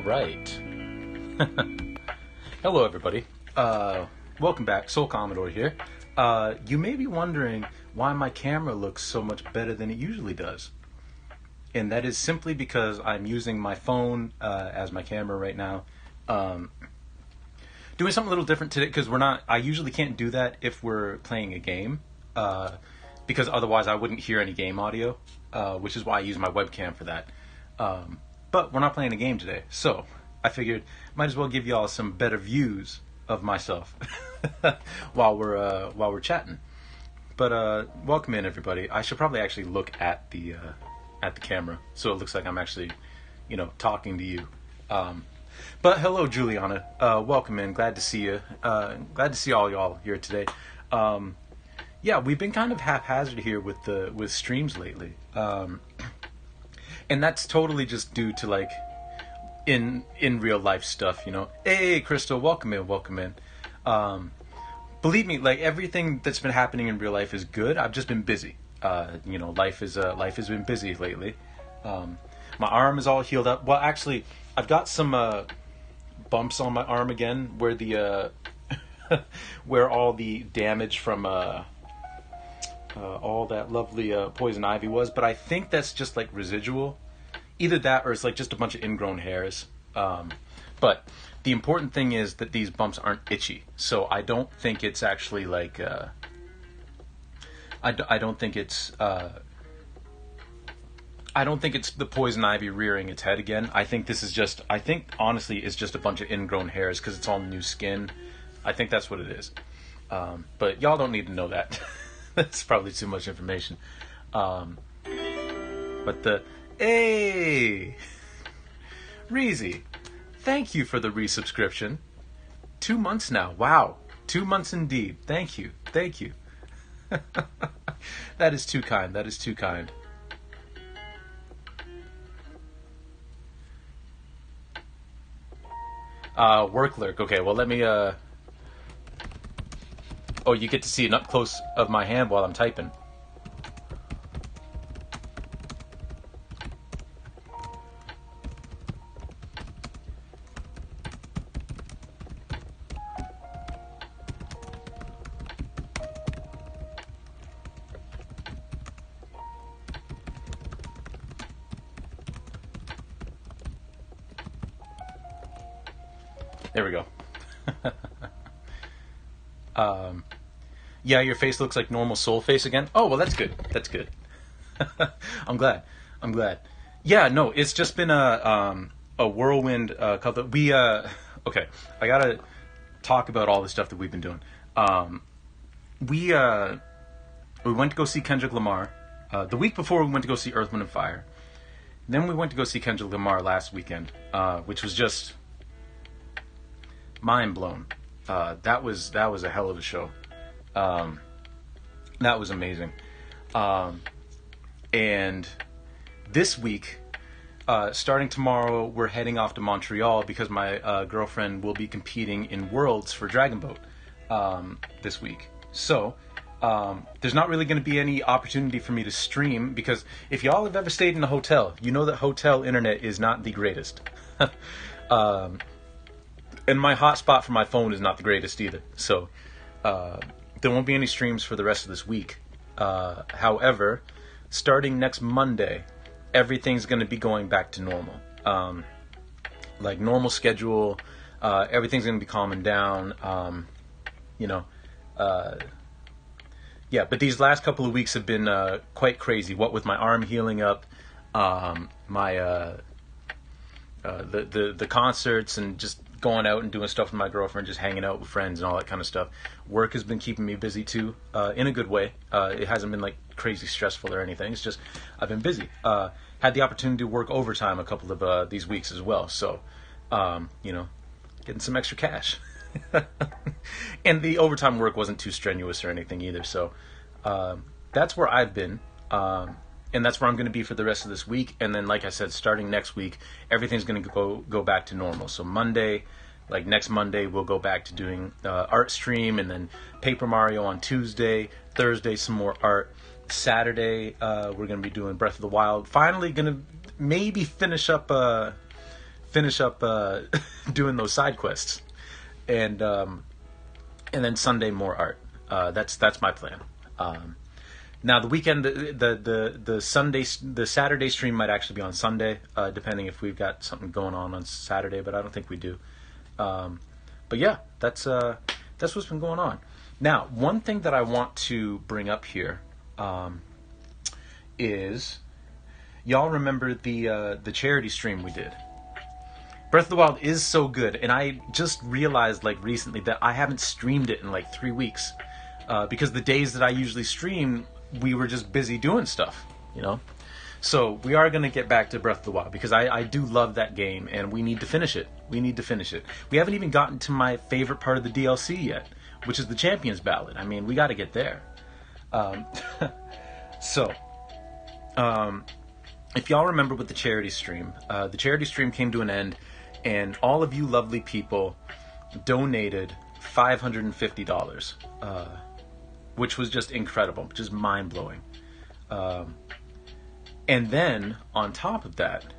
right. Hello, everybody. Welcome back. Soul Commodore here. You may be wondering why my camera looks so much better than it usually does. And that is simply because I'm using my phone as my camera right now. Doing something a little different today because I usually can't do that if we're playing a game. Because otherwise I wouldn't hear any game audio, which is why I use my webcam for that. But we're not playing a game today, so I figured might as well give y'all some better views of myself while we're chatting. But welcome in, everybody. I should probably actually look at the camera so it looks like I'm actually, talking to you. But hello, Juliana. Welcome in. Glad to see you. Glad to see all y'all here today. Yeah, we've been kind of haphazard here with streams lately. And that's totally just due to in real life stuff, Hey, Crystal, welcome in. Believe me, everything that's been happening in real life is good. I've just been busy. Life has been busy lately. My arm is all healed up. Well, actually, I've got some bumps on my arm again, where the where all the damage from all that lovely poison ivy was, but I think that's just residual. Either that or it's just a bunch of ingrown hairs. But the important thing is that these bumps aren't itchy, so I don't think it's actually I don't think it's the poison ivy rearing its head again. I think honestly it's just a bunch of ingrown hairs because it's all new skin. I think that's what it is. But y'all don't need to know that. That's probably too much information. Hey! Reezy, thank you for the resubscription. 2 months now. Wow. 2 months indeed. Thank you. That is too kind. Work lurk. Okay, well let me Oh, you get to see an up close of my hand while I'm typing. There we go. Yeah, your face looks like normal soul face again. Oh, well, that's good. I'm glad. Yeah, no, it's just been a whirlwind couple. Okay, I gotta talk about all the stuff that we've been doing. We went to go see Kendrick Lamar. The week before, we went to go see Earth, Wind and Fire. Then we went to go see Kendrick Lamar last weekend, which was just mind blown. That was a hell of a show. That was amazing. And this week, starting tomorrow, we're heading off to Montreal because my girlfriend will be competing in Worlds for Dragon Boat this week. So there's not really going to be any opportunity for me to stream because if y'all have ever stayed in a hotel, you know that hotel internet is not the greatest. And my hotspot for my phone is not the greatest either. So there won't be any streams for the rest of this week. However, starting next Monday, everything's going to be going back to normal. Normal schedule. Everything's going to be calming down. Yeah, but these last couple of weeks have been quite crazy. What with my arm healing up, the concerts and just going out and doing stuff with my girlfriend, just hanging out with friends and all that kind of stuff. Work has been keeping me busy too, in a good way. It hasn't been crazy stressful or anything. It's just I've been busy. Had the opportunity to work overtime a couple of these weeks as well. So, getting some extra cash. And the overtime work wasn't too strenuous or anything either. So that's where I've been. And that's where I'm going to be for the rest of this week. And then, like I said, starting next week, everything's going to go back to normal. So next Monday, we'll go back to doing art stream, and then Paper Mario on Tuesday. Thursday, some more art. Saturday, we're going to be doing Breath of the Wild. Finally going to maybe finish up finish up doing those side quests, and then Sunday more art. That's my plan. Now the weekend, the Saturday stream might actually be on Sunday, depending if we've got something going on Saturday, but I don't think we do. But yeah, that's what's been going on. Now, one thing that I want to bring up here is, y'all remember the charity stream we did? Breath of the Wild is so good, and I just realized like recently that I haven't streamed it in like 3 weeks, because the days that I usually stream, we were just busy doing stuff, you know? So we are going to get back to Breath of the Wild, because I do love that game, and we need to finish it. We haven't even gotten to my favorite part of the DLC yet, which is the Champions Ballad. I mean, we got to get there. If y'all remember with the charity stream came to an end, and all of you lovely people donated $550, which was just incredible, just mind-blowing. And then, on top of that,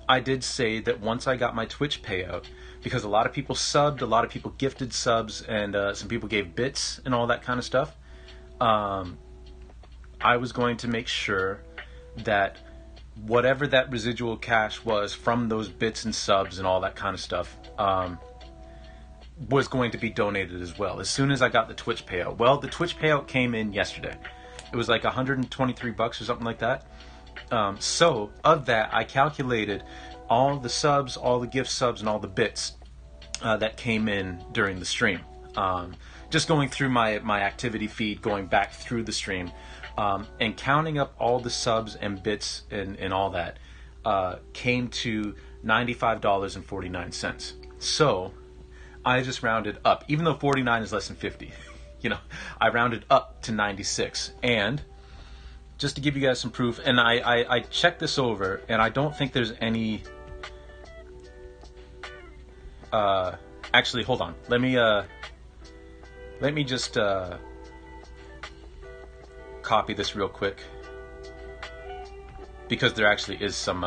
I did say that once I got my Twitch payout, because a lot of people subbed, a lot of people gifted subs, and some people gave bits and all that kind of stuff, I was going to make sure that whatever that residual cash was from those bits and subs and all that kind of stuff was going to be donated as well, as soon as I got the Twitch payout. Well, the Twitch payout came in yesterday. It was like $123 or something like that. So, of that, I calculated all the subs, all the gift subs, and all the bits that came in during the stream. Just going through my activity feed, going back through the stream, and counting up all the subs and bits and all that, came to $95.49. So, I just rounded up. Even though 49 is less than 50, you know, I rounded up to 96. And just to give you guys some proof, and I checked this over, and I don't think there's any... actually, hold on. Let me just copy this real quick, because there actually is some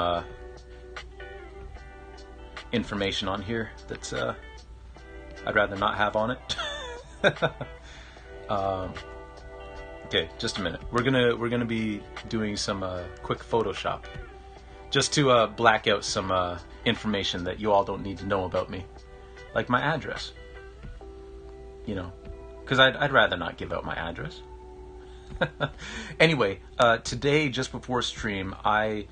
information on here that's I'd rather not have on it. Okay, just a minute. We're gonna be doing some quick Photoshop, just to black out some information that you all don't need to know about me, like my address. You know, because I'd rather not give out my address. Anyway, today, just before stream, I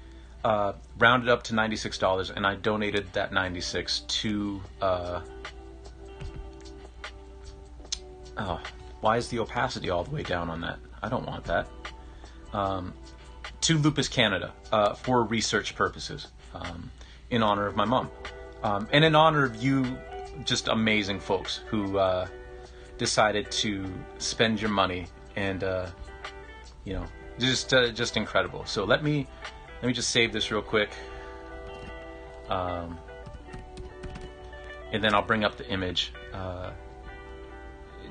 rounded up to $96, and I donated that $96 to... oh, why is the opacity all the way down on that? I don't want that. To Lupus Canada, for research purposes, in honor of my mom. And in honor of you, just amazing folks who decided to spend your money, and you know, just incredible. So let me just save this real quick, and then I'll bring up the image,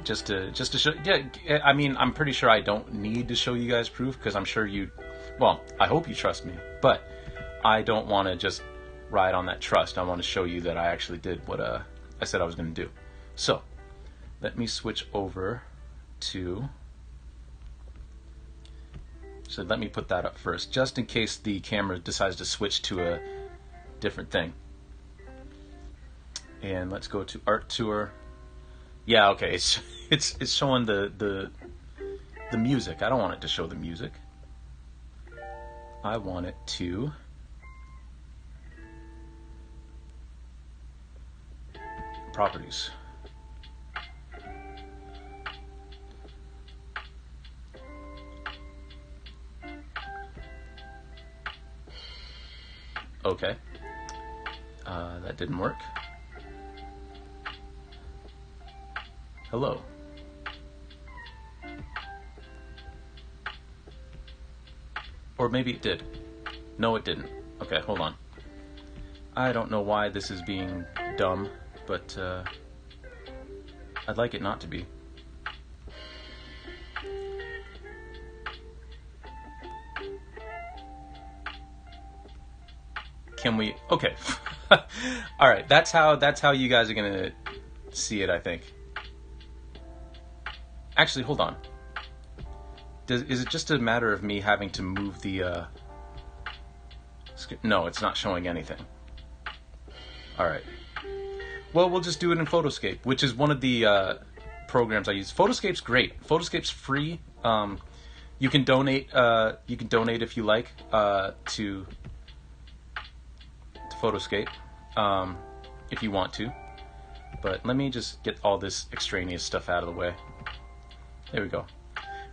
just to show. Yeah, I mean, I'm pretty sure I don't need to show you guys proof, because I'm sure you, well, I hope you trust me, but I don't want to just ride on that trust. I want to show you that I actually did what I said I was going to do. So let me switch over to... So let me put that up first, just in case the camera decides to switch to a different thing. And let's go to Art Tour. Yeah, okay, it's showing the music. I don't want it to show the music. I want it to... Properties. Okay. That didn't work. Hello. Or maybe it did. No, it didn't. Okay, hold on. I don't know why this is being dumb, but I'd like it not to be. Can we... Okay. All right, that's how you guys are gonna see it, I think. Actually, hold on. Is it just a matter of me having to move the? No, it's not showing anything. All right. Well, we'll just do it in Photoscape, which is one of the programs I use. Photoscape's great. Photoscape's free. You can donate. You can donate if you like to Photoscape if you want to. But let me just get all this extraneous stuff out of the way. There we go.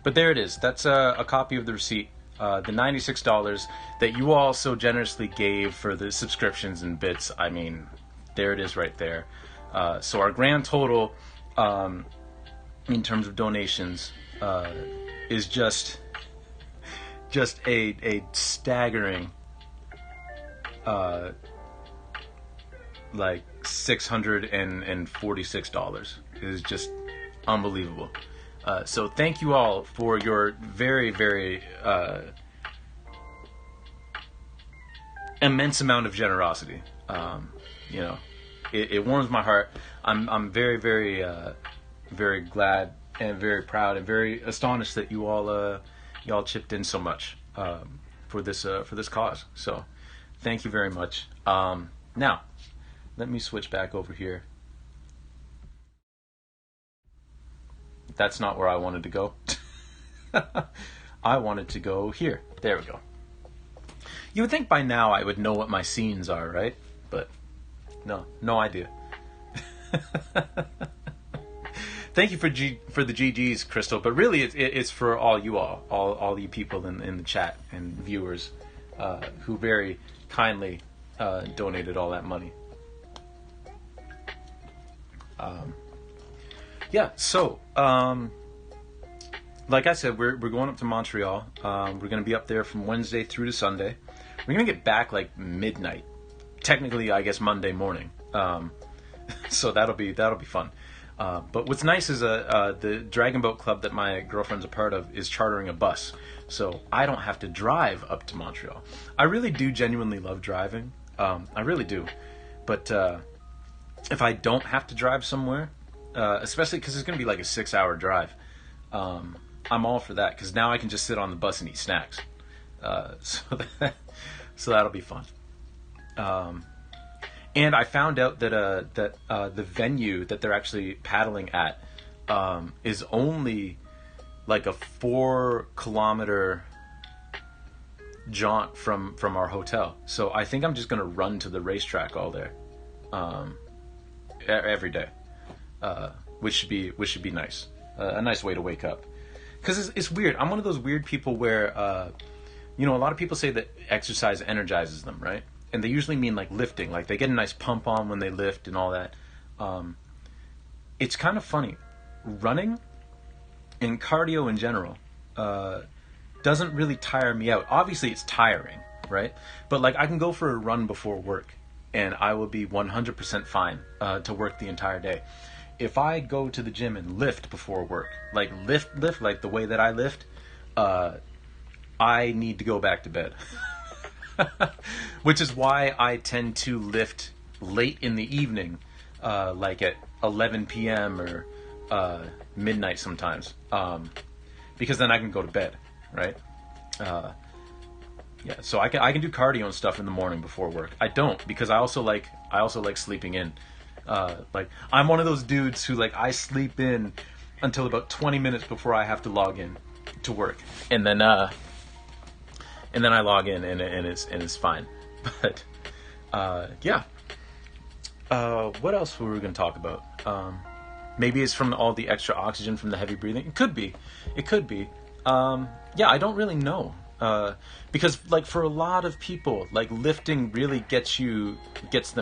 But there it is. That's a copy of the receipt. The $96 that you all so generously gave for the subscriptions and bits. I mean, there it is right there. So our grand total in terms of donations is just a staggering like $646. It is just unbelievable. So thank you all for your very, very immense amount of generosity. You know, it warms my heart. I'm very, very, very glad and very proud and very astonished that you all chipped in so much for this cause. So thank you very much. Now, let me switch back over here. That's not where I wanted to go. I wanted to go here. There we go. You would think by now I would know what my scenes are, right? But no idea. Thank you for the GGs, Crystal. But really, it's for all you all you people in the chat and viewers who very kindly donated all that money. Yeah, so like I said, we're going up to Montreal. We're going to be up there from Wednesday through to Sunday. We're going to get back like midnight. Technically, I guess Monday morning. So that'll be fun. But what's nice is the Dragon Boat Club that my girlfriend's a part of is chartering a bus. So I don't have to drive up to Montreal. I really do genuinely love driving. I really do. But if I don't have to drive somewhere, especially because it's going to be like a 6-hour drive, I'm all for that because now I can just sit on the bus and eat snacks. So that'll be fun. And I found out that the venue that they're actually paddling at is only like a 4-kilometer jaunt from our hotel. So I think I'm just going to run to the racetrack all day, every day, which should be nice. A nice way to wake up. Because it's weird. I'm one of those weird people where, a lot of people say that exercise energizes them, right? And they usually mean like lifting. Like they get a nice pump on when they lift and all that. It's kind of funny. Running and cardio in general doesn't really tire me out. Obviously, it's tiring, right? But like I can go for a run before work and I will be 100% fine to work the entire day. If I go to the gym and lift before work, like lift like the way that I lift, I need to go back to bed. Which is why I tend to lift late in the evening, like at 11 p.m. or midnight sometimes, because then I can go to bed, right? Yeah, so I can do cardio and stuff in the morning before work. I don't because I also like sleeping in. Like I'm one of those dudes who like I sleep in until about 20 minutes before I have to log in to work, and then I log in and it's fine. But yeah. What else were we going to talk about? Maybe it's from all the extra oxygen from the heavy breathing. It could be. Yeah, I don't really know. Because like for a lot of people, like lifting really gets them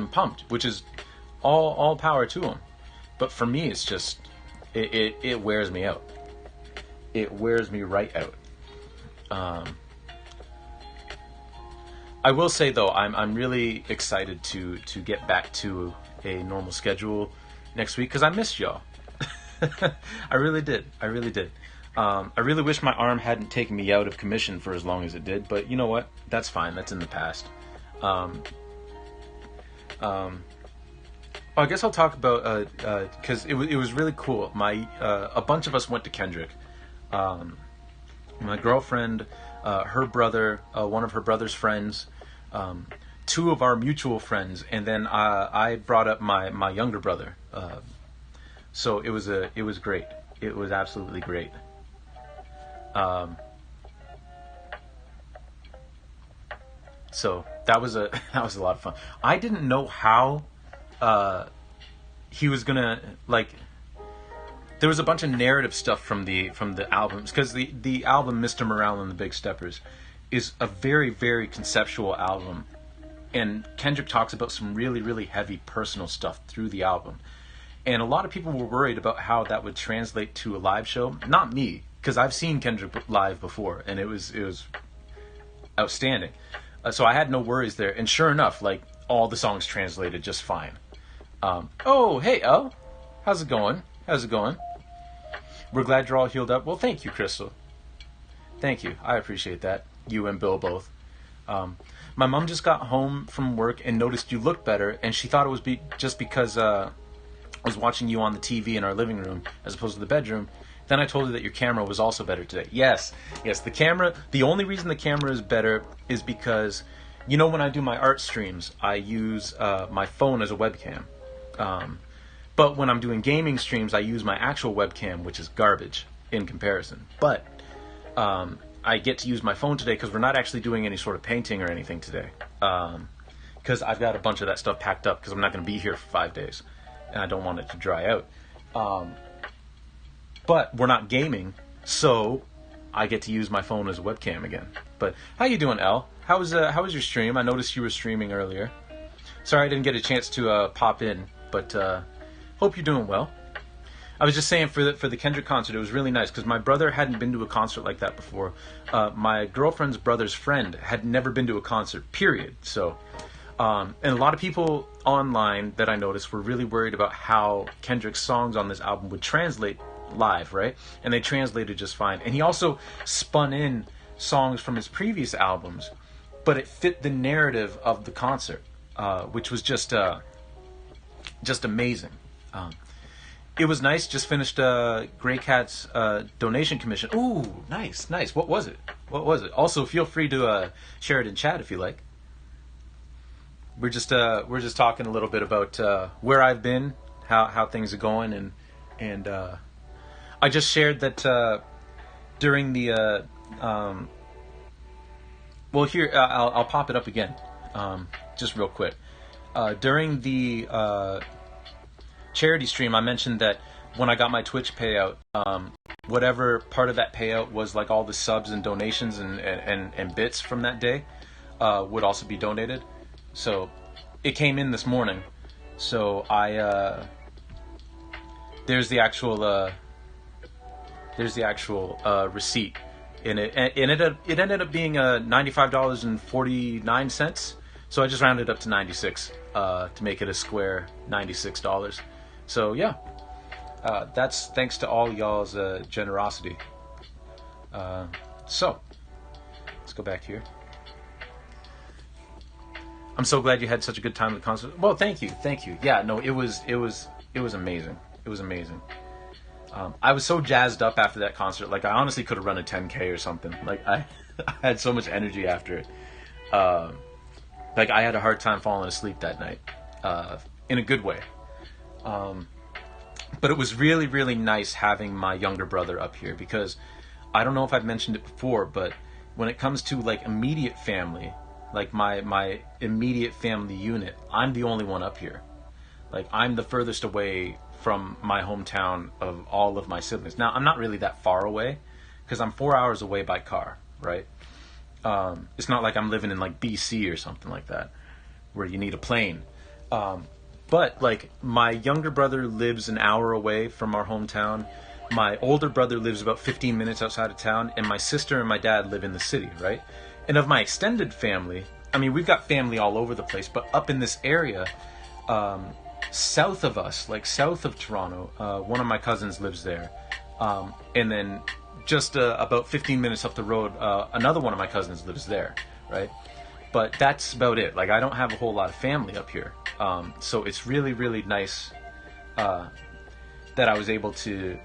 pumped, which is all power to them. But for me, it's just it wears me out. It wears me right out. I will say though, I'm really excited to get back to a normal schedule next week because I missed y'all. I really did. I really wish my arm hadn't taken me out of commission for as long as it did, but you know what? That's fine. That's in the past. I guess I'll talk about because it was really cool. A bunch of us went to Kendrick. My girlfriend, her brother, one of her brother's friends, two of our mutual friends, and then I brought up my younger brother. So it was great. It was absolutely great. So that was a lot of fun. I didn't know how he was gonna like. There was a bunch of narrative stuff from the albums, because the album Mr. Morale and the Big Steppers is a very, very conceptual album, and Kendrick talks about some really, really heavy personal stuff through the album, and a lot of people were worried about how that would translate to a live show. Not me, because I've seen Kendrick live before, and it was outstanding. So I had no worries there, and sure enough, like, all the songs translated just fine. Oh, hey, El, how's it going? We're glad you're all healed up. Well, thank you, Crystal. Thank you. I appreciate that. You and Bill both. My mom just got home from work and noticed you looked better, and she thought it was just because I was watching you on the TV in our living room as opposed to the bedroom. Then I told her that your camera was also better today. Yes, the camera. The only reason the camera is better is because, you know, when I do my art streams, I use my phone as a webcam. But when I'm doing gaming streams, I use my actual webcam, which is garbage in comparison. But I get to use my phone today because we're not actually doing any sort of painting or anything today. Because I've got a bunch of that stuff packed up because I'm not going to be here for 5 days. And I don't want it to dry out. But we're not gaming, so I get to use my phone as a webcam again. But how you doing, El? How was your stream? I noticed you were streaming earlier. Sorry I didn't get a chance to pop in, but hope you're doing well. I was just saying, for the Kendrick concert, it was really nice because my brother hadn't been to a concert like that before. My girlfriend's brother's friend had never been to a concert, period. So, and a lot of people online that I noticed were really worried about how Kendrick's songs on this album would translate live, right? And they translated just fine. And he also spun in songs from his previous albums, but it fit the narrative of the concert, which was just amazing. It was nice. Just finished Grey Cat's donation commission. Ooh, nice. What was it? Also, feel free to share it in chat if you like. We're just talking a little bit about where I've been, how things are going, and I just shared that during the well, here I'll pop it up again, just real quick. During the charity stream, I mentioned that when I got my Twitch payout, whatever part of that payout was like all the subs and donations and bits from that day would also be donated. So it came in this morning. So I there's the actual receipt, and it ended up being $95.49. So I just rounded up to 96 to make it a square $96. So yeah, that's thanks to all y'all's generosity. So let's go back here. I'm so glad you had such a good time at the concert. Well, thank you. Yeah, no, it was amazing. It was amazing. I was so jazzed up after that concert. Like, I honestly could have run a 10K or something. Like, I had so much energy after it. Like, I had a hard time falling asleep that night, in a good way. But it was really, really nice having my younger brother up here, because I don't know if I've mentioned it before, but when it comes to like immediate family, like my immediate family unit, I'm the only one up here. Like, I'm the furthest away from my hometown of all of my siblings. Now, I'm not really that far away, because I'm 4 hours away by car, right? It's not like I'm living in like BC or something like that, where you need a plane. But like, my younger brother lives an hour away from our hometown. My older brother lives about 15 minutes outside of town, and my sister and my dad live in the city, right? And of my extended family, I mean, we've got family all over the place, but up in this area, south of us, like south of Toronto, one of my cousins lives there. And then just about 15 minutes up the road, another one of my cousins lives there, right? But that's about it. Like, I don't have a whole lot of family up here. So it's really, really nice that I was able to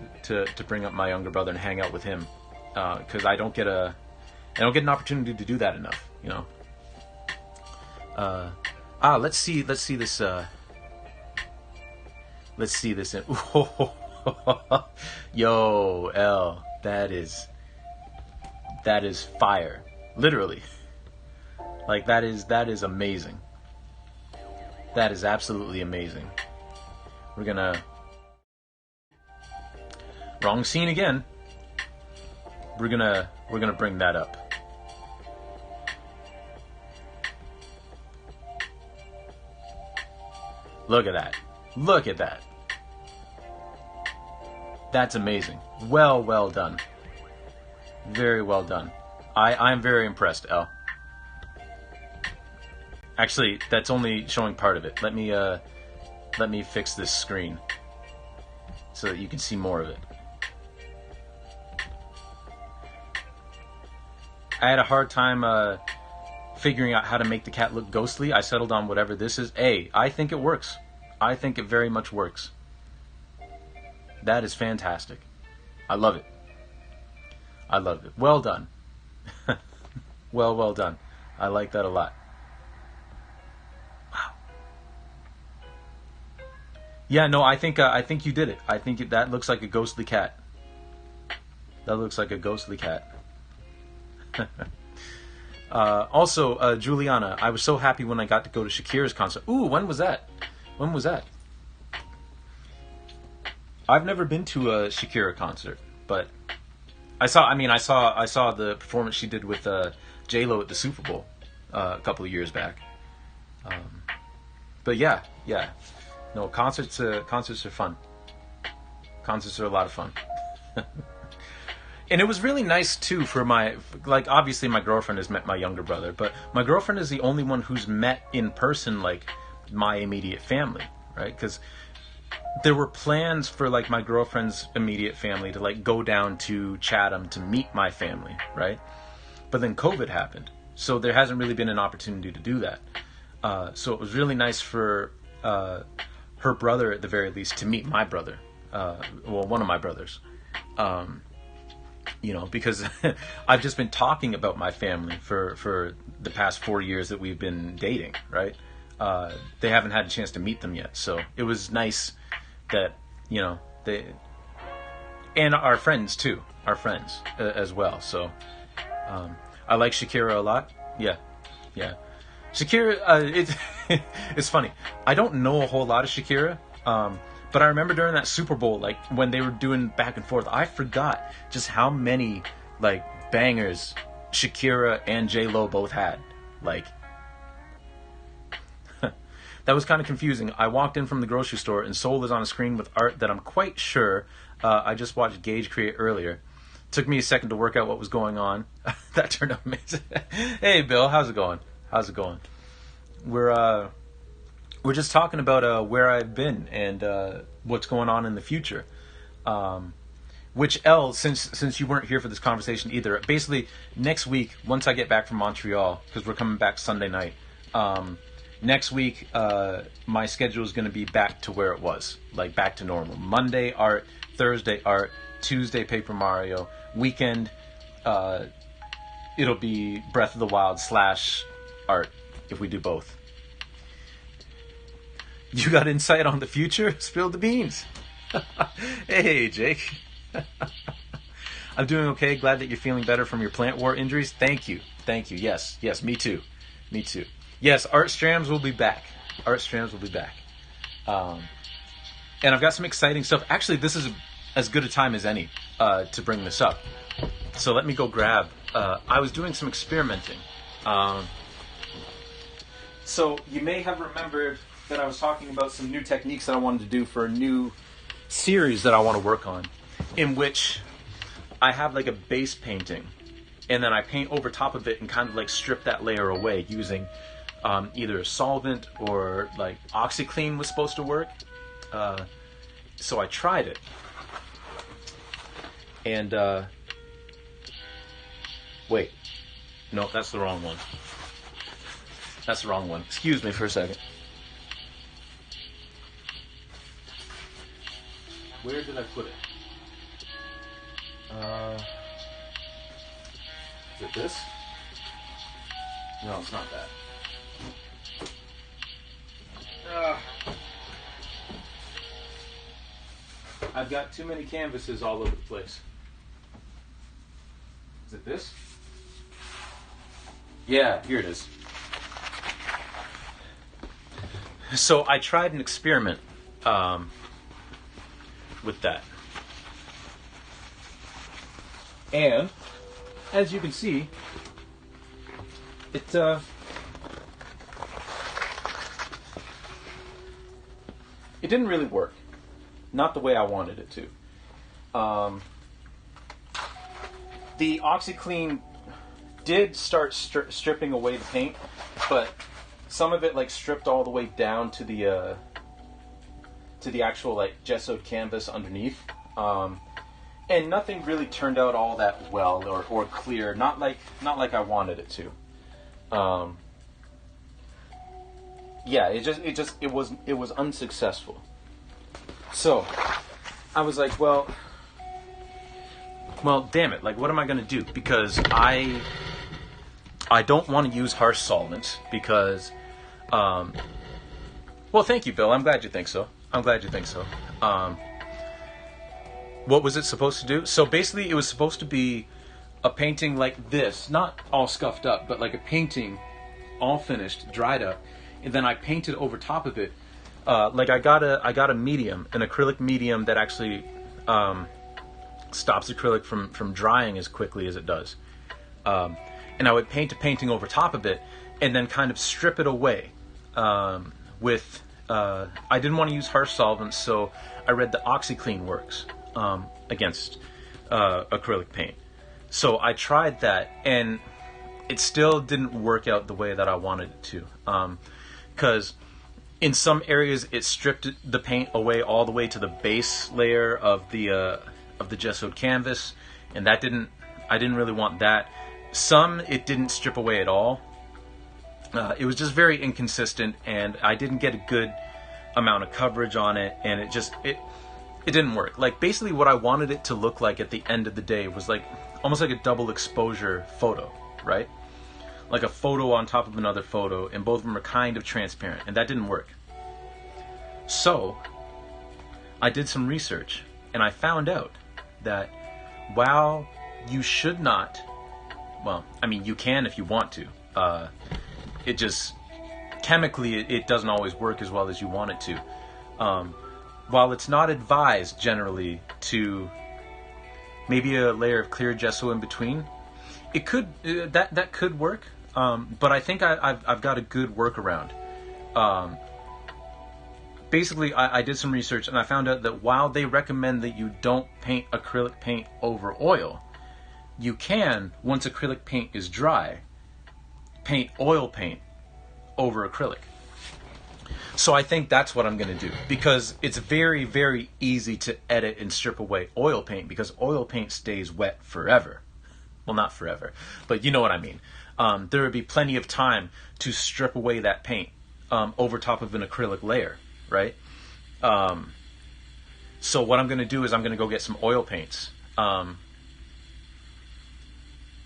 bring up my younger brother and hang out with him, because I don't get an opportunity to do that enough, you know. Let's see this. Let's see this. Yo, L, that is fire, literally. Like that is amazing. That is absolutely amazing. We're gonna wrong scene again. We're gonna bring that up. Look at that. Look at that. That's amazing. Well done. Very well done. I'm very impressed, L. Actually, that's only showing part of it. Let me fix this screen so that you can see more of it. I had a hard time figuring out how to make the cat look ghostly. I settled on whatever this is. I think it works. I think it very much works. That is fantastic. I love it. I love it. Well done. Well done. I like that a lot. Wow. Yeah, no, I think you did it. I think that looks like a ghostly cat. That looks like a ghostly cat. Also, Juliana, I was so happy when I got to go to Shakira's concert. Ooh, when was that? When was that? I've never been to a Shakira concert, but I saw the performance she did with J-Lo at the Super Bowl a couple of years back. But yeah. No, concerts are fun. Concerts are a lot of fun. And it was really nice too for obviously my girlfriend has met my younger brother, but my girlfriend is the only one who's met in person my immediate family, right? Because there were plans for my girlfriend's immediate family to go down to Chatham to meet my family, right? But then COVID happened, so there hasn't really been an opportunity to do that. So it was really nice for her brother, at the very least, to meet my brother, one of my brothers. Because I've just been talking about my family for the past 4 years that we've been dating, right? They haven't had a chance to meet them yet, so it was nice that, they, and our friends too, as well. So I like Shakira a lot. Yeah. Shakira, it's funny. I don't know a whole lot of Shakira, but I remember during that Super Bowl, when they were doing back and forth, I forgot just how many bangers Shakira and J-Lo both had. That was kind of confusing. I walked in from the grocery store and Soul is on a screen with art that I'm quite sure I just watched Gage create earlier. Took me a second to work out what was going on. That turned out amazing. Hey Bill, how's it going? We're just talking about where I've been and what's going on in the future. Which L, since you weren't here for this conversation either, basically next week, once I get back from Montreal, because we're coming back Sunday night, next week my schedule is going to be back to where it was, back to normal. Monday art, Thursday art, Tuesday Paper Mario, weekend it'll be Breath of the Wild / art if we do both. You got insight on the future? Spill the beans. Hey, Jake. I'm doing okay. Glad that you're feeling better from your plant war injuries. Thank you. Yes, me too. Yes, Art Strams will be back. And I've got some exciting stuff. Actually, this is as good a time as any to bring this up. So let me go grab. I was doing some experimenting. So you may have remembered that I was talking about some new techniques that I wanted to do for a new series that I want to work on, in which I have a base painting, and then I paint over top of it and kind of strip that layer away using either a solvent or OxyClean was supposed to work. So I tried it, and wait, no, that's the wrong one. Excuse me for a second. Where did I put it? Is it this? No, it's not that. I've got too many canvases all over the place. Is it this? Yeah, here it is. So I tried an experiment with that. And as you can see, it didn't really work. Not the way I wanted it to. The OxyClean did start stripping away the paint, but some of it like stripped all the way down to the actual like gessoed canvas underneath. And nothing really turned out all that well or clear. Not like I wanted it to. Yeah, it was unsuccessful. So I was like, well, damn it! Like, what am I gonna do? Because I don't want to use harsh solvents because, well, thank you, Bill. I'm glad you think so. What was it supposed to do? So basically, it was supposed to be a painting like this, not all scuffed up, but like a painting all finished, dried up, and then I painted over top of it. Like I got a medium, an acrylic medium that actually stops acrylic from drying as quickly as it does. And I would paint a painting over top of it, and then kind of strip it away with. I didn't want to use harsh solvents, so I read the OxyClean works against acrylic paint. So I tried that, and it still didn't work out the way that I wanted it to. Because in some areas it stripped the paint away all the way to the base layer of the gessoed canvas, and I didn't really want that. Some it didn't strip away at all. It was just very inconsistent, and I didn't get a good amount of coverage on it, and it didn't work. Like, basically what I wanted it to look like at the end of the day was like almost like a double exposure photo, right? Like a photo on top of another photo, and both of them are kind of transparent, and that didn't work. So I did some research, and I found out that while you should not, well, I mean, you can if you want to. It just, chemically, it doesn't always work as well as you want it to. While it's not advised generally to maybe a layer of clear gesso in between, it could that could work. But I think I've got a good workaround. Basically, I did some research, and I found out that while they recommend that you don't paint acrylic paint over oil, you can, once acrylic paint is dry, paint oil paint over acrylic. So I think that's what I'm going to do, because it's very, very easy to edit and strip away oil paint, because oil paint stays wet forever. Well, not forever, but you know what I mean. There would be plenty of time to strip away that paint over top of an acrylic layer, right? So what I'm going to do is I'm going to go get some oil paints.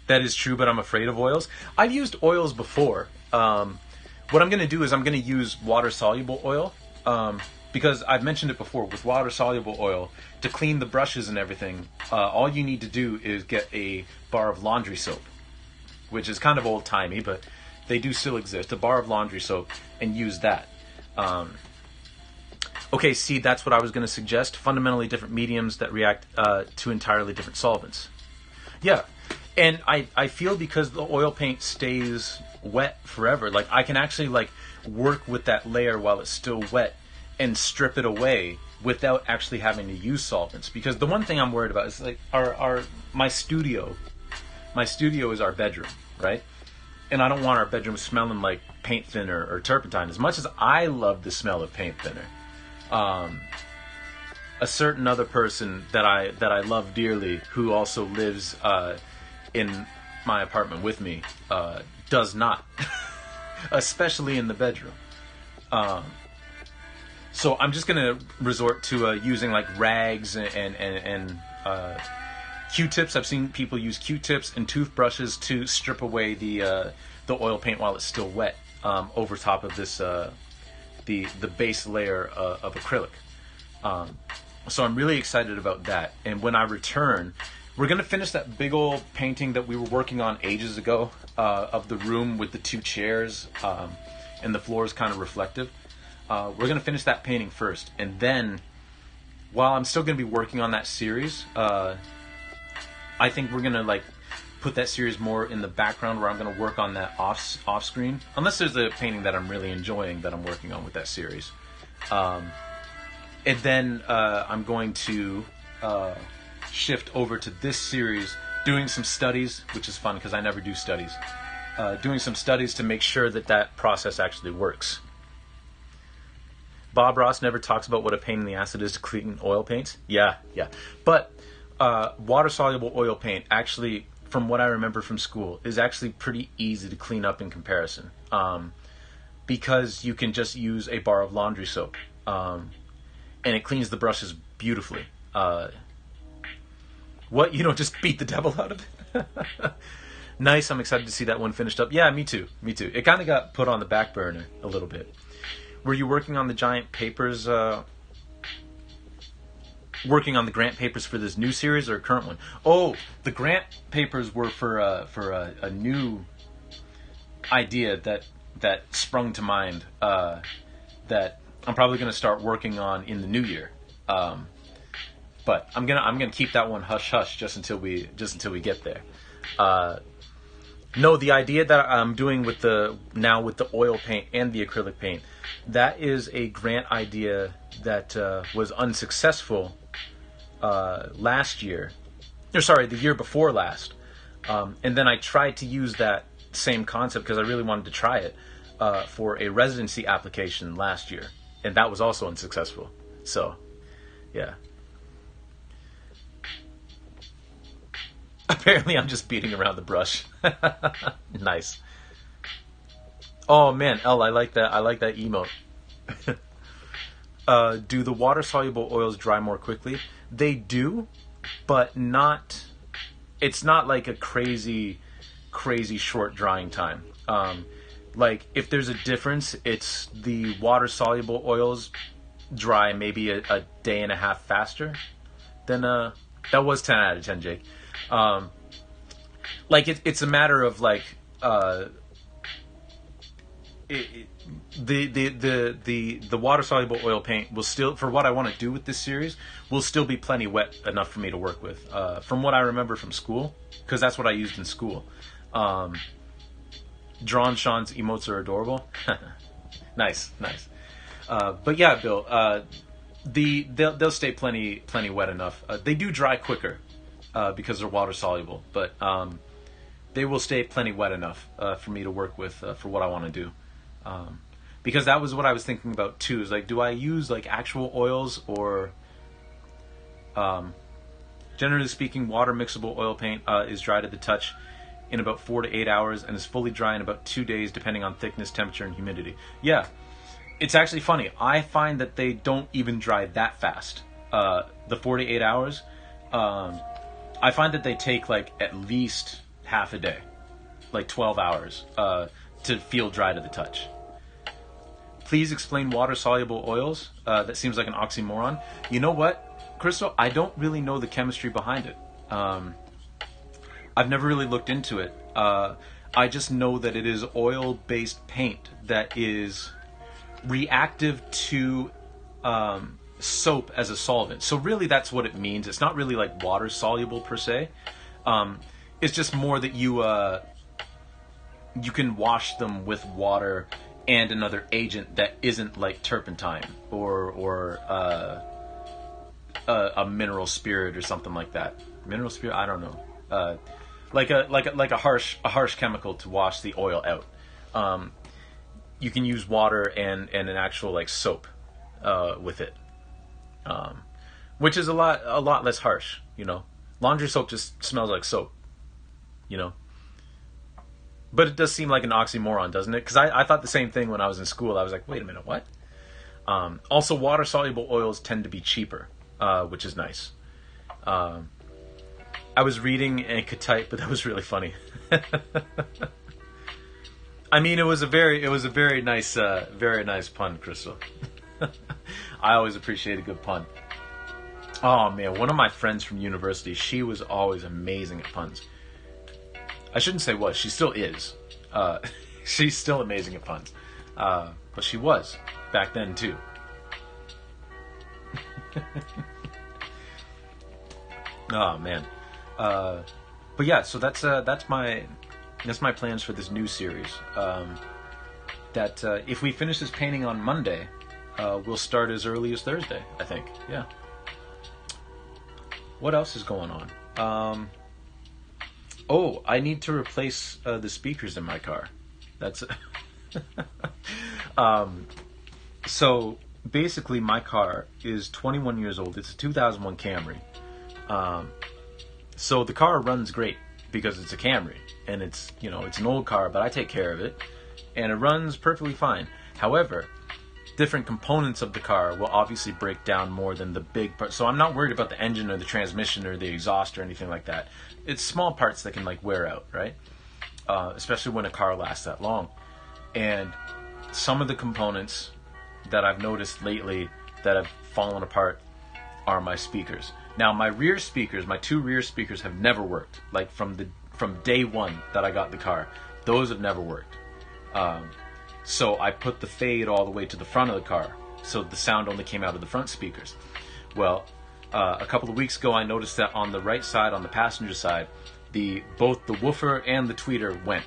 That is true, but I'm afraid of oils. I've used oils before. What I'm going to do is I'm going to use water-soluble oil, because I've mentioned it before. With water-soluble oil, to clean the brushes and everything, all you need to do is get a bar of laundry soap, which is kind of old-timey, but they do still exist. A bar of laundry soap, and use that. Okay, see, that's what I was going to suggest. Fundamentally different mediums that react to entirely different solvents. Yeah, and I feel because the oil paint stays wet forever, like I can actually like work with that layer while it's still wet and strip it away without actually having to use solvents. Because the one thing I'm worried about is like my studio is our bedroom, right? And I don't want our bedroom smelling like paint thinner or turpentine. As much as I love the smell of paint thinner, a certain other person that I love dearly, who also lives in my apartment with me, does not, especially in the bedroom. So I'm just gonna resort to using like rags and Q-tips. I've seen people use Q-tips and toothbrushes to strip away the oil paint while it's still wet over top of this the base layer of acrylic. So I'm really excited about that. And when I return, we're gonna finish that big old painting that we were working on ages ago of the room with the two chairs and the floor is kind of reflective. We're gonna finish that painting first, and then while I'm still gonna be working on that series, I think we're gonna like put that series more in the background, where I'm gonna work on that off screen, unless there's a painting that I'm really enjoying that I'm working on with that series. And then I'm going to shift over to this series, doing some studies, which is fun because I never do studies. Doing some studies to make sure that that process actually works. Bob Ross never talks about what a pain in the ass it is to clean oil paints. Yeah. But water-soluble oil paint, actually, from what I remember from school, is actually pretty easy to clean up in comparison. Because you can just use a bar of laundry soap. And it cleans the brushes beautifully. What? You don't just beat the devil out of it? Nice, I'm excited to see that one finished up. Yeah, me too. It kind of got put on the back burner a little bit. Were you working on the giant papers, working on the grant papers for this new series or a current one? Oh, the grant papers were for a new idea that sprung to mind that I'm probably going to start working on in the new year. But I'm gonna keep that one hush hush just until we get there. No, the idea that I'm doing with the oil paint and the acrylic paint, that is a grant idea that was unsuccessful last year. Or sorry, the year before last. And then I tried to use that same concept because I really wanted to try it for a residency application last year, and that was also unsuccessful. So, yeah. Apparently, I'm just beating around the brush. Nice. Oh man, Elle, I like that. I like that emote. Do the water-soluble oils dry more quickly? They do, but not. It's not like a crazy short drying time. Like if there's a difference, it's the water-soluble oils dry maybe a day and a half faster than that was 10 out of 10, Jake. Like it's a matter of like the water soluble oil paint will still, for what I want to do with this series, will still be plenty wet enough for me to work with. From what I remember from school, because that's what I used in school. Drawn Sean's emotes are adorable. Nice. But yeah, Bill, they'll stay plenty wet enough. They do dry quicker. Because they're water soluble, but they will stay plenty wet enough for me to work with for what I want to do. Because that was what I was thinking about too. Is like, do I use like actual oils or, generally speaking, water mixable oil paint is dry to the touch in about 4 to 8 hours and is fully dry in about 2 days, depending on thickness, temperature, and humidity. Yeah, it's actually funny. I find that they don't even dry that fast. The 4 to 8 hours. I find that they take like at least half a day, like 12 hours, to feel dry to the touch. Please explain water-soluble oils. That seems like an oxymoron. You know what, Crystal? I don't really know the chemistry behind it. I've never really looked into it. I just know that it is oil-based paint that is reactive to soap as a solvent. So really that's what it means. It's not really like water soluble per se. It's just more that you can wash them with water and another agent that isn't like turpentine or a mineral spirit or something like that. Mineral spirit, I don't know. Like a harsh chemical to wash the oil out. You can use water and an actual like soap with it. Which is a lot less harsh, you know. Laundry soap just smells like soap, you know. But it does seem like an oxymoron, doesn't it? Because I thought the same thing when I was in school. I was like, wait a minute, what? Also, water-soluble oils tend to be cheaper, which is nice. I was reading and could type, but that was really funny. I mean, it was a very nice pun, Crystal. I always appreciate a good pun. Oh man, one of my friends from university, she was always amazing at puns. I shouldn't say was, she still is. She's still amazing at puns. But she was back then too. Oh man. But yeah, so that's my plans for this new series. If we finish this painting on Monday, we'll start as early as Thursday, I think. Yeah. What else is going on? I need to replace the speakers in my car. That's so basically my car is 21 years old. It's a 2001 Camry. So the car runs great because it's a Camry and it's an old car, but I take care of it and it runs perfectly fine. However, different components of the car will obviously break down more than the big part. So I'm not worried about the engine or the transmission or the exhaust or anything like that. It's small parts that can wear out, right? Especially when a car lasts that long. And some of the components that I've noticed lately that have fallen apart are my speakers. Now my rear speakers, my two rear speakers have never worked. Like from day one that I got the car, those have never worked. So I put the fade all the way to the front of the car, so the sound only came out of the front speakers. Well, a couple of weeks ago I noticed that on the right side, on the passenger side, both the woofer and the tweeter went.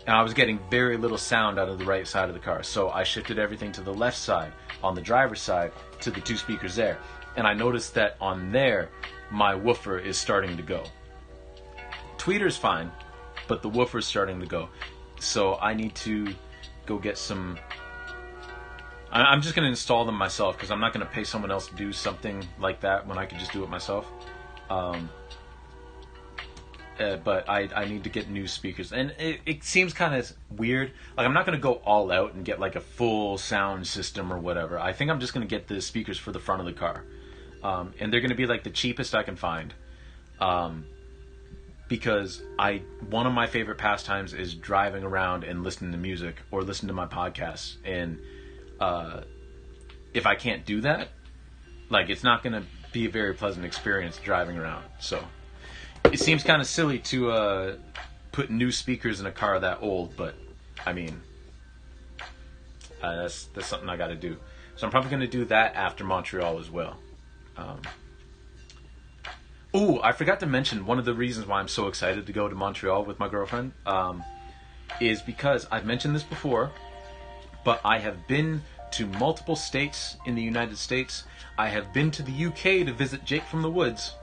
And I was getting very little sound out of the right side of the car. So I shifted everything to the left side, on the driver's side, to the two speakers there. And I noticed that on there, my woofer is starting to go. Tweeter's fine, but the woofer's starting to go. So I need to go get some... I'm just going to install them myself because I'm not going to pay someone else to do something like that when I could just do it myself. But I need to get new speakers. And it seems kind of weird. Like, I'm not going to go all out and get like a full sound system or whatever. I think I'm just going to get the speakers for the front of the car. And they're going to be like the cheapest I can find. Because one of my favorite pastimes is driving around and listening to music or listening to my podcasts. And if I can't do that, like, it's not going to be a very pleasant experience driving around. So it seems kind of silly to put new speakers in a car that old, but I mean, that's something I got to do. So I'm probably going to do that after Montreal as well. I forgot to mention one of the reasons why I'm so excited to go to Montreal with my girlfriend is because I've mentioned this before, but I have been to multiple states in the United States. I have been to the UK to visit Jake from the Woods,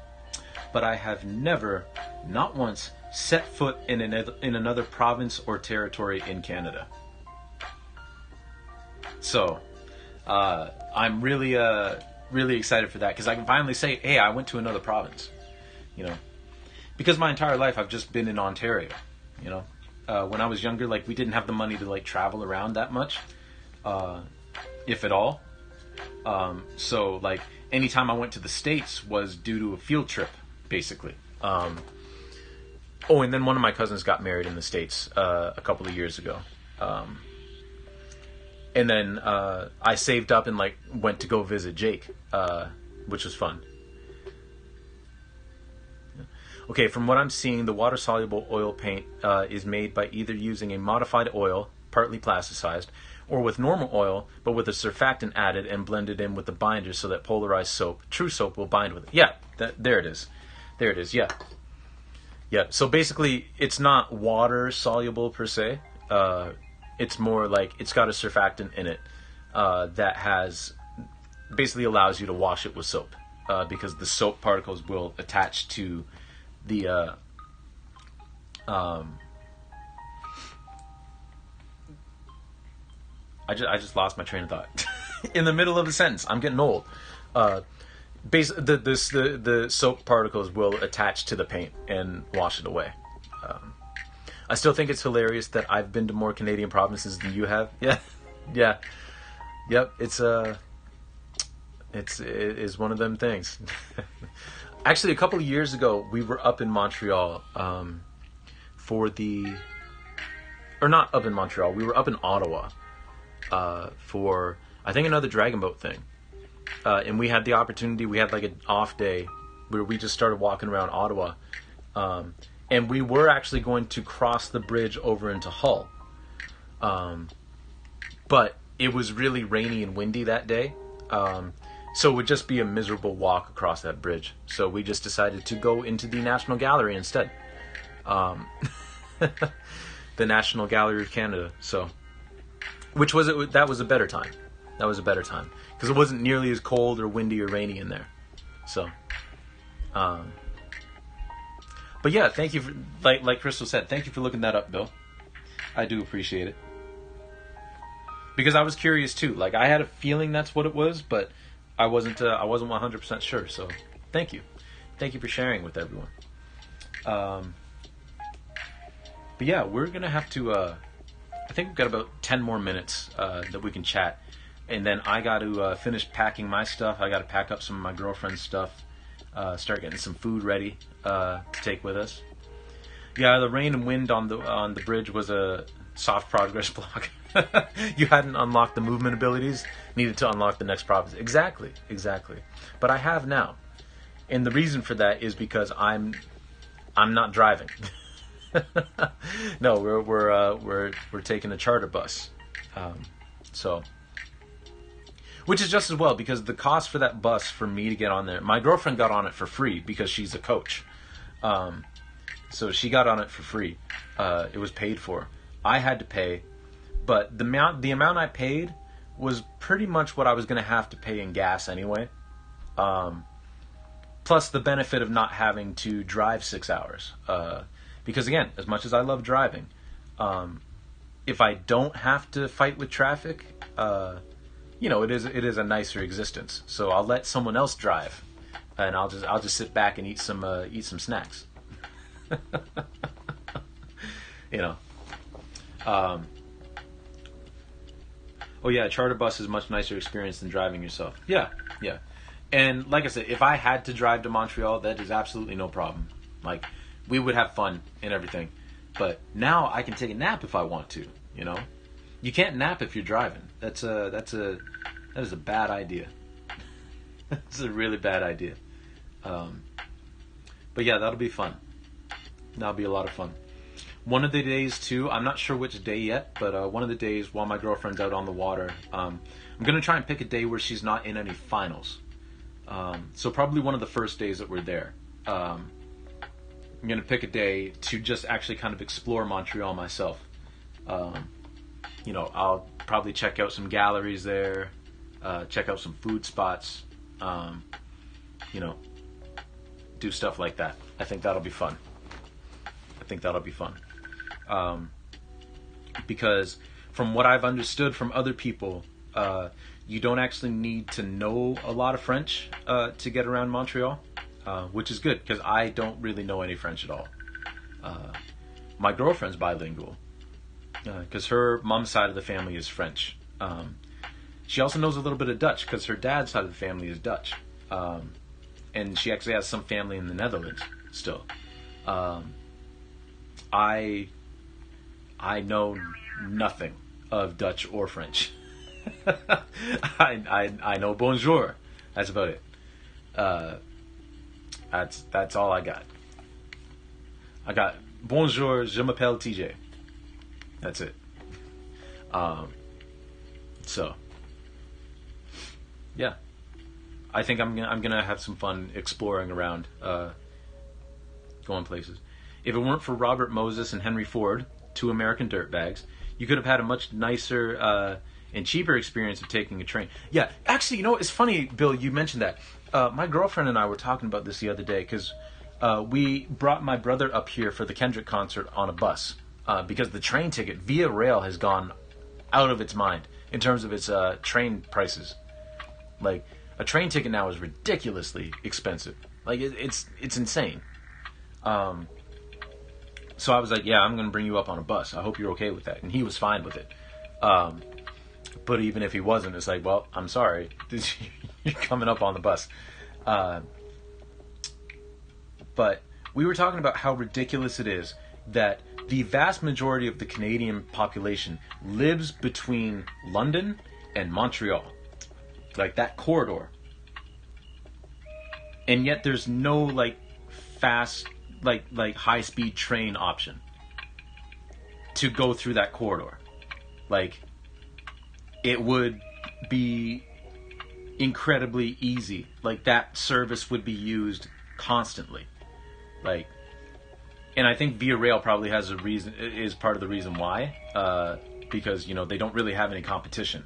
but I have never, not once, set foot in another province or territory in Canada. So I'm really excited for that because I can finally say, hey, I went to another province. Because my entire life I've just been in Ontario. When I was younger, like, we didn't have the money to like travel around that much, if at all. So like anytime I went to the States was due to a field trip, basically. And then one of my cousins got married in the States a couple of years ago. And then I saved up and like went to go visit Jake, which was fun. Okay, from what I'm seeing, the water-soluble oil paint is made by either using a modified oil, partly plasticized, or with normal oil, but with a surfactant added and blended in with the binder so that polarized soap, true soap, will bind with it. Yeah, there it is. There it is, yeah. Yeah, so basically, it's not water-soluble per se. It's more like it's got a surfactant in it that basically allows you to wash it with soap because the soap particles will attach to the I just lost my train of thought in the middle of the sentence. I'm getting old. The soap particles will attach to the paint and wash it away. I still think it's hilarious that I've been to more Canadian provinces than you have. Yeah. Yep, it is one of them things. Actually, a couple of years ago, we were up in Montreal for the, or not up in Montreal. We were up in Ottawa for I think another Dragon Boat thing, and we had the opportunity. We had like an off day where we just started walking around Ottawa, and we were actually going to cross the bridge over into Hull, but it was really rainy and windy that day. So it would just be a miserable walk across that bridge. So we just decided to go into the National Gallery instead. The National Gallery of Canada. So, that was a better time. That was a better time because it wasn't nearly as cold or windy or rainy in there. So, but yeah, thank you for like Crystal said. Thank you for looking that up, Bill. I do appreciate it because I was curious too. Like I had a feeling that's what it was, but I wasn't 100% sure. So, thank you for sharing with everyone. But yeah, we're gonna have to. I think we've got about 10 more minutes that we can chat, and then I got to finish packing my stuff. I got to pack up some of my girlfriend's stuff. Start getting some food ready to take with us. Yeah, the rain and wind on the bridge was a soft progress block. You hadn't unlocked the movement abilities, needed to unlock the next province. Exactly. But I have now, and the reason for that is because I'm not driving. No, we're taking a charter bus, so which is just as well because the cost for that bus for me to get on there, my girlfriend got on it for free because she's a coach, so she got on it for free. It was paid for. I had to pay. But the amount I paid was pretty much what I was going to have to pay in gas anyway. Plus the benefit of not having to drive 6 hours. Because again, as much as I love driving, if I don't have to fight with traffic, it is a nicer existence. So I'll let someone else drive, and I'll just sit back and eat some snacks. Oh yeah, a charter bus is a much nicer experience than driving yourself. Yeah. And like I said, if I had to drive to Montreal, that is absolutely no problem. Like, we would have fun and everything. But now I can take a nap if I want to, You can't nap if you're driving. That is a bad idea. It's a really bad idea. But yeah, that'll be fun. That'll be a lot of fun. One of the days too, I'm not sure which day yet, but one of the days while my girlfriend's out on the water, I'm going to try and pick a day where she's not in any finals. So probably one of the first days that we're there. I'm going to pick a day to just actually kind of explore Montreal myself. I'll probably check out some galleries there, check out some food spots, do stuff like that. I think that'll be fun. Because from what I've understood from other people, you don't actually need to know a lot of French to get around Montreal, which is good because I don't really know any French at all. My girlfriend's bilingual because her mom's side of the family is French. She also knows a little bit of Dutch because her dad's side of the family is Dutch, and she actually has some family in the Netherlands still. I know nothing of Dutch or French. I know bonjour. That's about it. That's all I got. I got bonjour, je m'appelle TJ. That's it. So yeah, I think I'm gonna have some fun exploring around, going places. If it weren't for Robert Moses and Henry Ford, two American dirtbags, you could have had a much nicer and cheaper experience of taking a train. Yeah, actually, it's funny, Bill, you mentioned that. My girlfriend and I were talking about this the other day because we brought my brother up here for the Kendrick concert on a bus because the train ticket via rail has gone out of its mind in terms of its train prices. Like, a train ticket now is ridiculously expensive. Like, it's insane. So I was like, yeah, I'm going to bring you up on a bus. I hope you're okay with that. And he was fine with it. But even if he wasn't, it's like, well, I'm sorry, you're coming up on the bus. But we were talking about how ridiculous it is that the vast majority of the Canadian population lives between London and Montreal, like that corridor, and yet there's no like fast, like high speed train option to go through that corridor. Like, it would be incredibly easy. Like, that service would be used constantly. Like, and I think Via Rail probably has a reason, is part of the reason why, because, you know, they don't really have any competition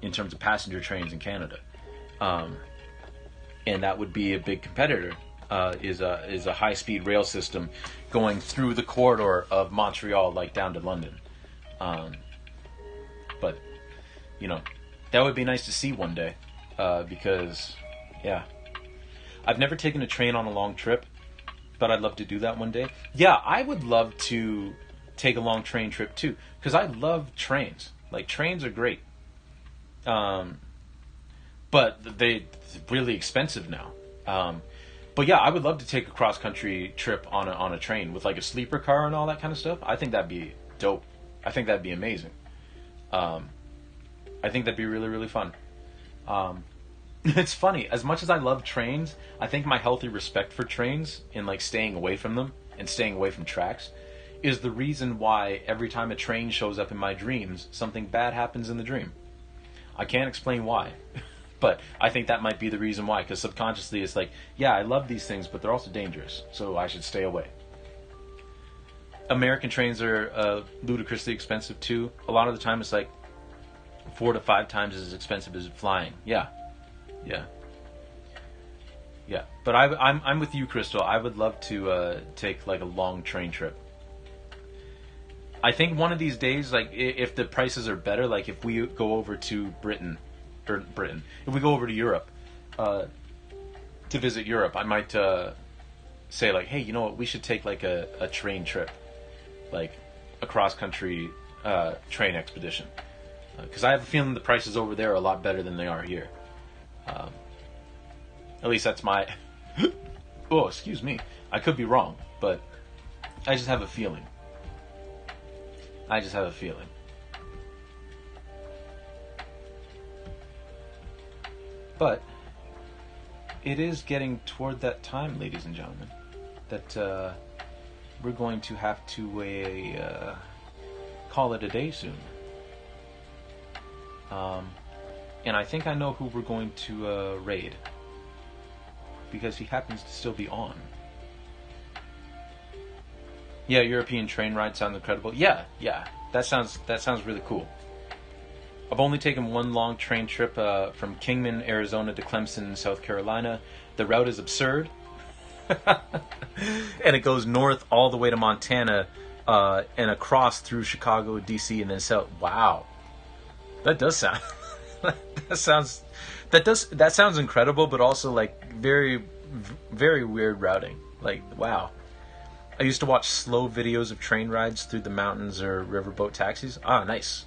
in terms of passenger trains in Canada, and that would be a big competitor. Is a high speed rail system going through the corridor of Montreal, like down to London. But you know, that would be nice to see one day, because yeah, I've never taken a train on a long trip, but I'd love to do that one day. Yeah, I would love to take a long train trip too, because I love trains. Like, trains are great, but they're really expensive now. But yeah, I would love to take a cross country trip on a train with like a sleeper car and all that kind of stuff. I think that'd be dope. I think that'd be amazing. I think that'd be really, really fun. It's funny, as much as I love trains, I think my healthy respect for trains and like staying away from them and staying away from tracks is the reason why every time a train shows up in my dreams, something bad happens in the dream. I can't explain why. But I think that might be the reason why, because subconsciously it's like, yeah, I love these things, but they're also dangerous, so I should stay away. American trains are ludicrously expensive too. A lot of the time it's like 4 to 5 times as expensive as flying. Yeah. But I'm with you, Crystal. I would love to take like a long train trip. I think one of these days, like if the prices are better, like if we go over to Britain, if we go over to Europe to visit Europe, I might say like, hey, you know what, we should take like a train trip, like a cross-country train expedition, because I have a feeling the prices over there are a lot better than they are here. At least that's my oh, excuse me, I could be wrong, but I just have a feeling. But it is getting toward that time, ladies and gentlemen, that we're going to have to call it a day soon. And I think I know who we're going to raid, because he happens to still be on. Yeah, European train ride sounds incredible. Yeah, that sounds really cool. I've only taken one long train trip from Kingman, Arizona to Clemson, South Carolina. The route is absurd. And it goes north all the way to Montana and across through Chicago, DC, and then south. Wow. That does sound... that sounds incredible, but also like very, very weird routing. Like, wow. I used to watch slow videos of train rides through the mountains or riverboat taxis. Ah, nice.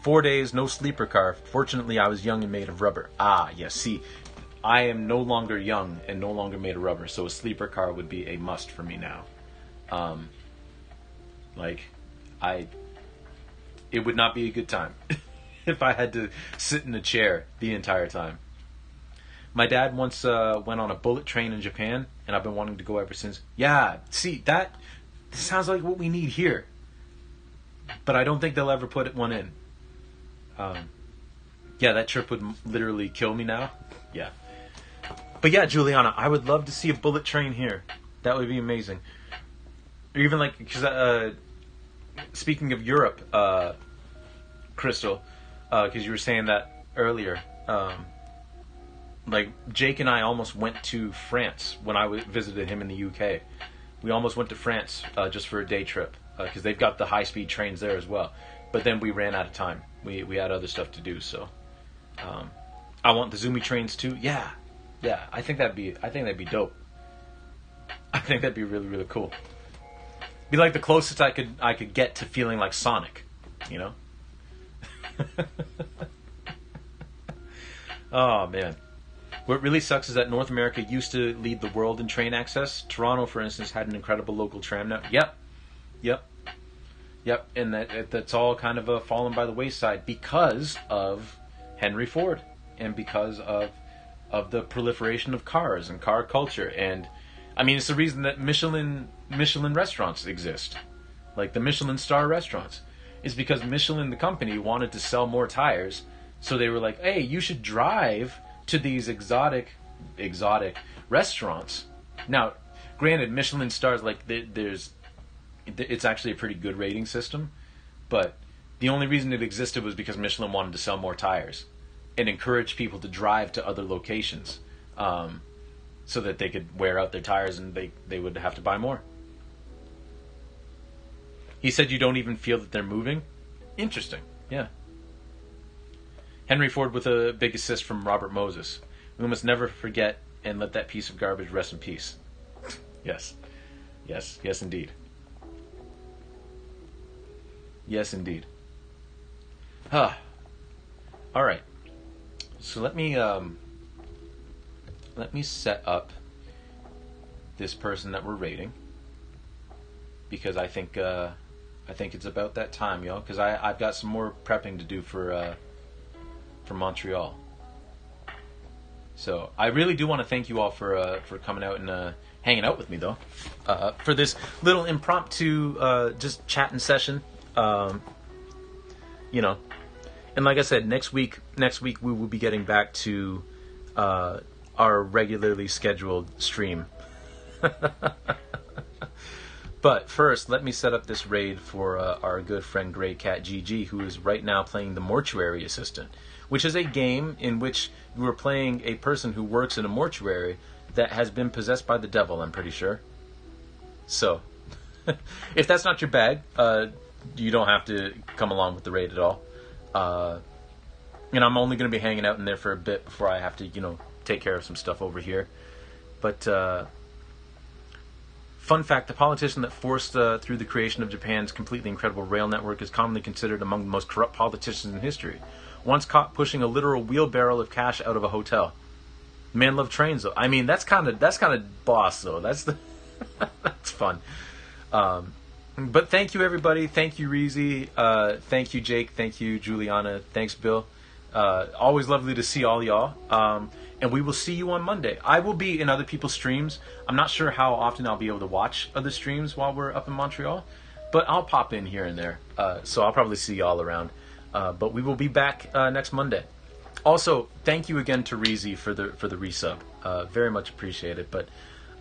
4 days, no sleeper car. Fortunately, I was young and made of rubber. Ah, yes. See, I am no longer young and no longer made of rubber, so a sleeper car would be a must for me now. It would not be a good time if I had to sit in a chair the entire time. My dad once went on a bullet train in Japan, and I've been wanting to go ever since. Yeah, see, that sounds like what we need here. But I don't think they'll ever put one in. Yeah, that trip would literally kill me now. Yeah. But yeah, Juliana, I would love to see a bullet train here. That would be amazing. Or even like, because speaking of Europe, Crystal, because you were saying that earlier, like Jake and I almost went to France when I visited him in the UK. We almost went to France just for a day trip, because they've got the high-speed trains there as well. But then we ran out of time. We had other stuff to do, so I want the Zoomy trains too. Yeah. I think that'd be dope. I think that'd be really, really cool. Be like the closest I could get to feeling like Sonic, you know? Oh man. What really sucks is that North America used to lead the world in train access. Toronto, for instance, had an incredible local tram network. Yep, and that's all kind of fallen by the wayside because of Henry Ford and because of the proliferation of cars and car culture. And I mean, it's the reason that Michelin restaurants exist, like the Michelin star restaurants, is because Michelin, the company, wanted to sell more tires, so they were like, hey, you should drive to these exotic restaurants. Now, granted, Michelin stars, like it's actually a pretty good rating system, but the only reason it existed was because Michelin wanted to sell more tires and encourage people to drive to other locations, so that they could wear out their tires and they would have to buy more. He said you don't even feel that they're moving. Interesting. Yeah. Henry Ford with a big assist from Robert Moses. We must never forget and let that piece of garbage rest in peace. Yes, indeed. Yes, indeed. All right. So let me set up this person that we're rating, because I think it's about that time, y'all. Because I've got some more prepping to do for Montreal. So I really do want to thank you all for coming out and hanging out with me, though, for this little impromptu just chatting session. And like I said, next week we will be getting back to our regularly scheduled stream. But first, let me set up this raid for our good friend Grey Cat GG, who is right now playing the Mortuary Assistant, which is a game in which you are playing a person who works in a mortuary that has been possessed by the devil, I'm pretty sure. So, if that's not your bag, you don't have to come along with the raid at all. And I'm only going to be hanging out in there for a bit before I have to, take care of some stuff over here. But, fun fact, the politician that forced through the creation of Japan's completely incredible rail network is commonly considered among the most corrupt politicians in history. Once caught pushing a literal wheelbarrow of cash out of a hotel. Man loved trains, though. I mean, that's kind of boss, though. That's fun. But thank you, everybody. Thank you, Reezy. Thank you, Jake. Thank you, Juliana. Thanks, Bill. Always lovely to see all y'all. And we will see you on Monday. I will be in other people's streams. I'm not sure how often I'll be able to watch other streams while we're up in Montreal, but I'll pop in here and there. So I'll probably see y'all around. But we will be back next Monday. Also, thank you again to Reezy for the resub. Very much appreciated. But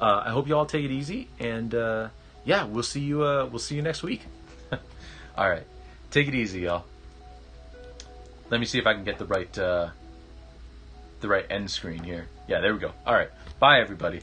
I hope you all take it easy, and we'll see you next week. All right, take it easy, y'all. Let me see if I can get the right end screen here. Yeah, there we go. All right, bye everybody.